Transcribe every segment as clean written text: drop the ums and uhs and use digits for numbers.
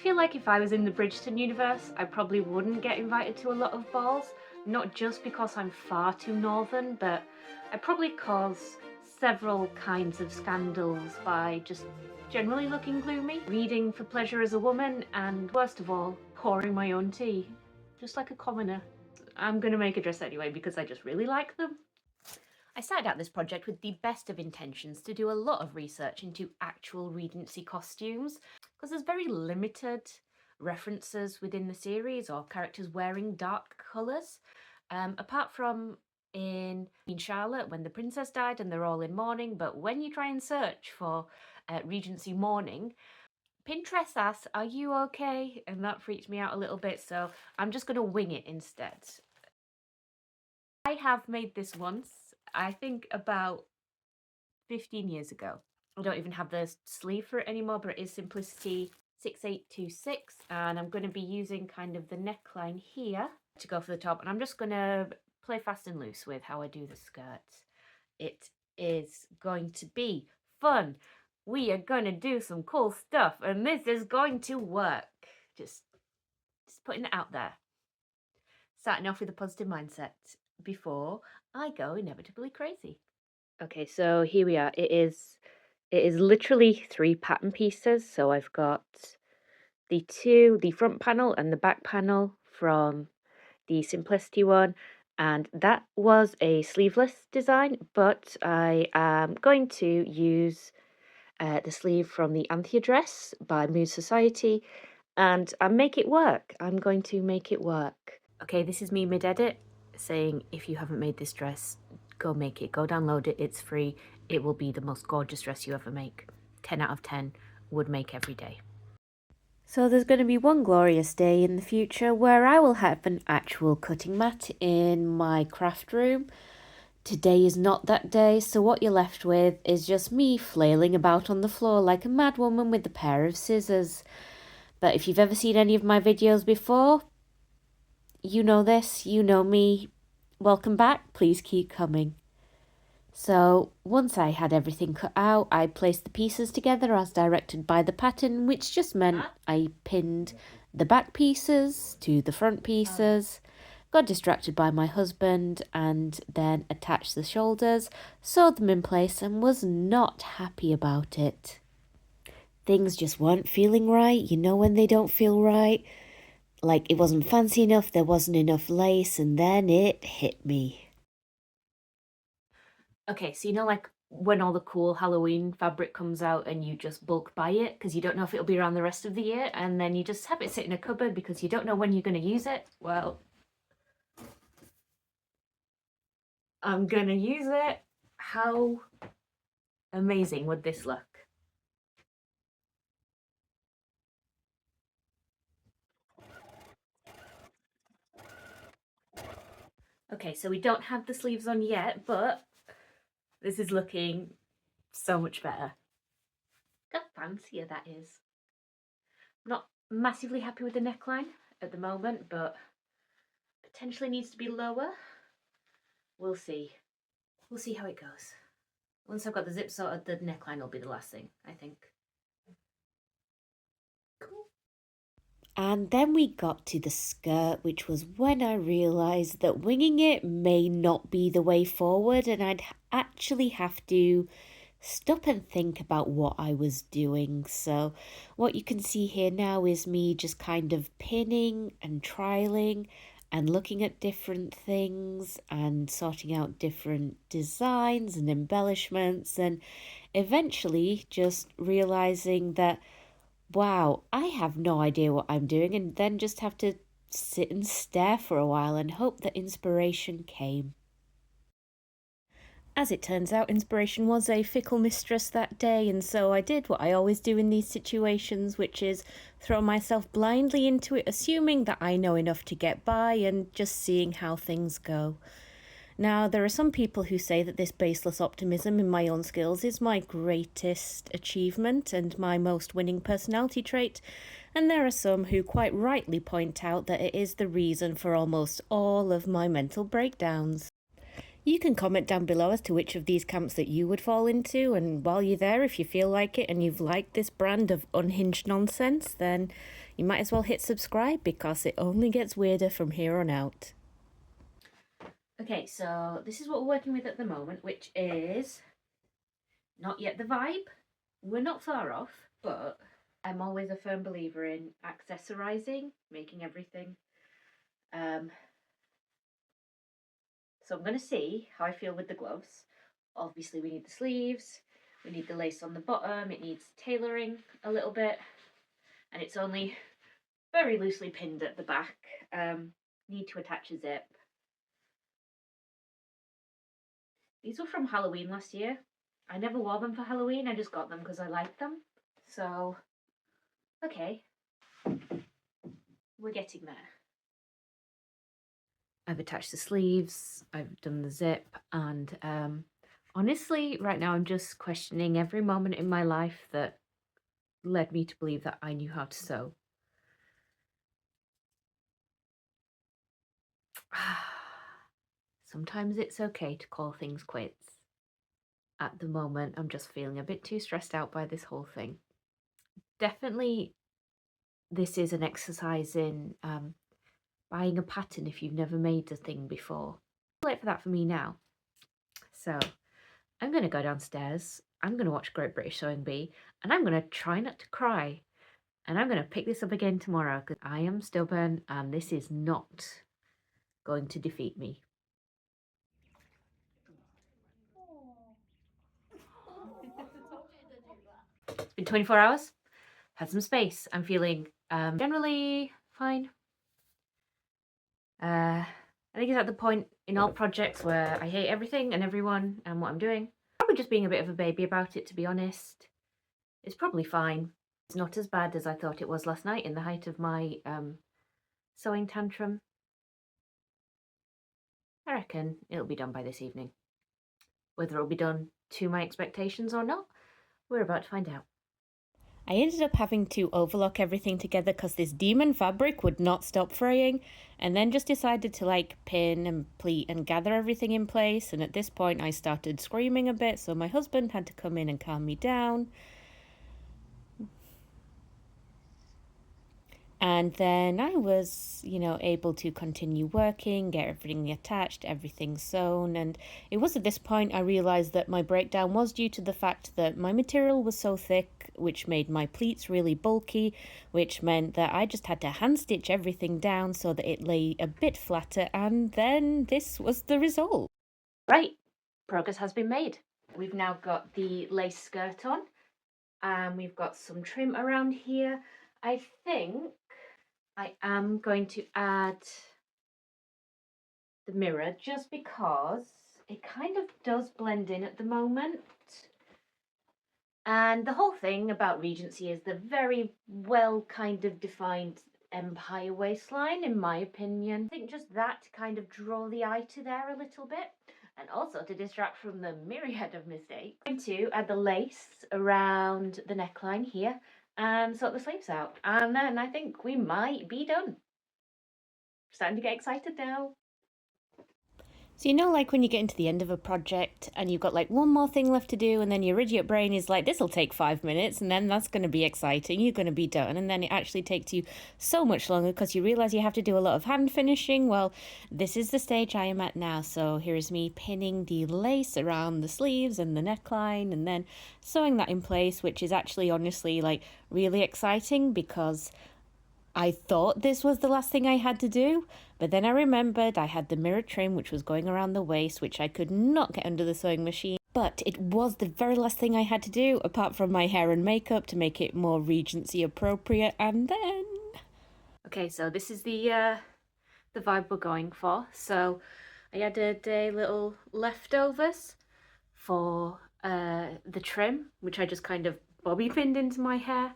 feel like if I was in the Bridgerton universe, I probably wouldn't get invited to a lot of balls. Not just because I'm far too northern, but I probably cause several kinds of scandals by just generally looking gloomy, reading for pleasure as a woman, and worst of all, pouring my own tea. Just like a commoner. I'm gonna make a dress anyway because I just really like them. I started out this project with the best of intentions to do a lot of research into actual Regency costumes, because there's very limited references within the series or characters wearing dark colours. Apart from in Queen Charlotte when the princess died and they're all in mourning, but when you try and search for Regency mourning, Pinterest asks, "Are you okay?" And that freaked me out a little bit, so I'm just going to wing it instead. I have made this once, I think about 15 years ago. I don't even have the sleeve for it anymore, but it is Simplicity 6826, and I'm going to be using kind of the neckline here to go for the top, and I'm just going to play fast and loose with how I do the skirt. It is going to be fun. We are going to do some cool stuff, and this is going to work. Just putting it out there. Starting off with a positive mindset before I go inevitably crazy. Okay, so here we are. It is literally 3 pattern pieces. So I've got the front panel and the back panel from the Simplicity one, and that was a sleeveless design, but I am going to use the sleeve from the Anthea dress by Mood Society, and make it work. I'm going to make it work. Okay, this is me mid-edit saying, if you haven't made this dress, go make it, go download it, it's free. It will be the most gorgeous dress you ever make. 10 out of 10 would make every day. So there's going to be one glorious day in the future where I will have an actual cutting mat in my craft room. Today is not that day, so what you're left with is just me flailing about on the floor like a mad woman with a pair of scissors. But if you've ever seen any of my videos before, you know this, you know me. Welcome back, please keep coming. So once I had everything cut out, I placed the pieces together as directed by the pattern, which just meant I pinned the back pieces to the front pieces, got distracted by my husband, and then attached the shoulders, sewed them in place, and was not happy about it. Things just weren't feeling right, you know when they don't feel right? Like it wasn't fancy enough, there wasn't enough lace, and then it hit me. Okay, so you know like when all the cool Halloween fabric comes out and you just bulk buy it because you don't know if it'll be around the rest of the year, and then you just have it sit in a cupboard because you don't know when you're going to use it? Well, I'm going to use it. How amazing would this look? Okay, so we don't have the sleeves on yet, but this is looking so much better. Look how fancier that is. I'm not massively happy with the neckline at the moment, but potentially needs to be lower. We'll see. We'll see how it goes. Once I've got the zip sorted, the neckline will be the last thing, I think. Cool. And then we got to the skirt, which was when I realised that winging it may not be the way forward, and I'd actually have to stop and think about what I was doing. So what you can see here now is me just kind of pinning and trialing and looking at different things and sorting out different designs and embellishments, and eventually just realizing that, wow, I have no idea what I'm doing, and then just have to sit and stare for a while and hope that inspiration came. As it turns out, inspiration was a fickle mistress that day, and so I did what I always do in these situations, which is throw myself blindly into it, assuming that I know enough to get by and just seeing how things go. Now, there are some people who say that this baseless optimism in my own skills is my greatest achievement and my most winning personality trait, and there are some who quite rightly point out that it is the reason for almost all of my mental breakdowns. You can comment down below as to which of these camps that you would fall into, and while you're there, if you feel like it and you've liked this brand of unhinged nonsense, then you might as well hit subscribe because it only gets weirder from here on out. Okay, so this is what we're working with at the moment, which is not yet the vibe. We're not far off, but I'm always a firm believer in accessorizing, making everything. So I'm going to see how I feel with the gloves. Obviously we need the sleeves, we need the lace on the bottom, it needs tailoring a little bit, and it's only very loosely pinned at the back. Need to attach a zip. These were from Halloween last year. I never wore them for Halloween, I just got them because I liked them. So, okay, we're getting there. I've attached the sleeves, I've done the zip, and honestly, right now I'm just questioning every moment in my life that led me to believe that I knew how to sew. Sometimes it's okay to call things quits. At the moment, I'm just feeling a bit too stressed out by this whole thing. Definitely, this is an exercise in buying a pattern if you've never made a thing before. Too late for that for me now. So, I'm going to go downstairs, I'm going to watch Great British Sewing Bee, and I'm going to try not to cry. And I'm going to pick this up again tomorrow because I am stubborn and this is not going to defeat me. It's been 24 hours, had some space. I'm feeling generally fine. I think it's at the point in all projects where I hate everything and everyone and what I'm doing. Probably just being a bit of a baby about it, to be honest. It's probably fine. It's not as bad as I thought it was last night in the height of my sewing tantrum. I reckon it'll be done by this evening. Whether it'll be done to my expectations or not, we're about to find out. I ended up having to overlock everything together because this demon fabric would not stop fraying, and then just decided to like pin and pleat and gather everything in place. And at this point, I started screaming a bit, so my husband had to come in and calm me down. And then I was, able to continue working, get everything attached, everything sewn. And it was at this point I realised that my breakdown was due to the fact that my material was so thick, which made my pleats really bulky, which meant that I just had to hand stitch everything down so that it lay a bit flatter. And then this was the result. Right, progress has been made. We've now got the lace skirt on, and we've got some trim around here. I think I am going to add the mirror just because it kind of does blend in at the moment. And the whole thing about Regency is the very well kind of defined empire waistline, in my opinion. I think just that to kind of draw the eye to there a little bit, and also to distract from the myriad of mistakes. I'm going to add the lace around the neckline here and sort the sleeves out, and then I think we might be done. Starting to get excited now. So, like when you get into the end of a project and you've got like one more thing left to do, and then your idiot brain is like, this will take 5 minutes, and then that's going to be exciting. You're going to be done. And then it actually takes you so much longer because you realize you have to do a lot of hand finishing. Well, this is the stage I am at now. So, here is me pinning the lace around the sleeves and the neckline, and then sewing that in place, which is actually honestly like really exciting because I thought this was the last thing I had to do, but then I remembered I had the mirror trim which was going around the waist, which I could not get under the sewing machine. But it was the very last thing I had to do, apart from my hair and makeup to make it more Regency appropriate, and then... Okay, so this is the vibe we're going for. So I added a little leftovers for the trim, which I just kind of bobby pinned into my hair.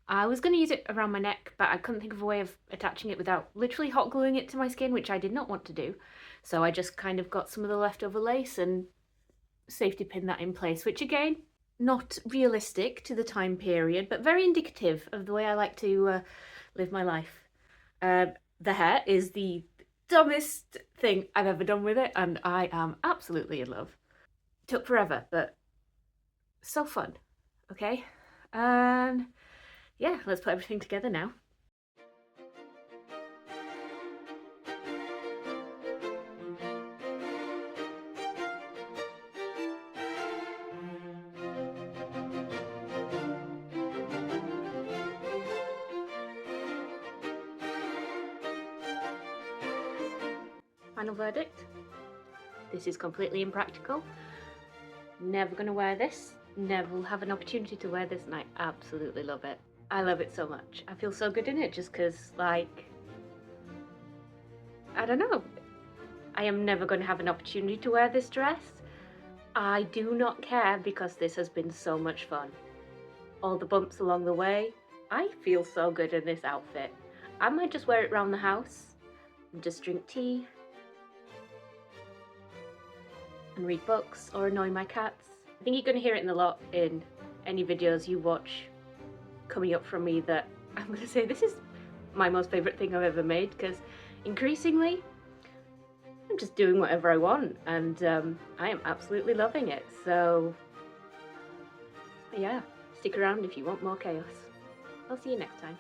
I was going to use it around my neck, but I couldn't think of a way of attaching it without literally hot gluing it to my skin, which I did not want to do. So I just kind of got some of the leftover lace and safety pinned that in place, which again, not realistic to the time period, but very indicative of the way I like to live my life. The hair is the dumbest thing I've ever done with it, and I am absolutely in love. Took forever, but so fun. Okay, and yeah, let's put everything together now. Final verdict: this is completely impractical. Never gonna wear this. Never will have an opportunity to wear this, and I absolutely love it. I love it so much. I feel so good in it just because, like, I don't know. I am never going to have an opportunity to wear this dress. I do not care because this has been so much fun. All the bumps along the way. I feel so good in this outfit. I might just wear it around the house and just drink tea and read books or annoy my cats. I think you're going to hear it a lot in any videos you watch coming up from me that I'm going to say this is my most favourite thing I've ever made, because increasingly I'm just doing whatever I want, and I am absolutely loving it. So yeah, stick around if you want more chaos. I'll see you next time.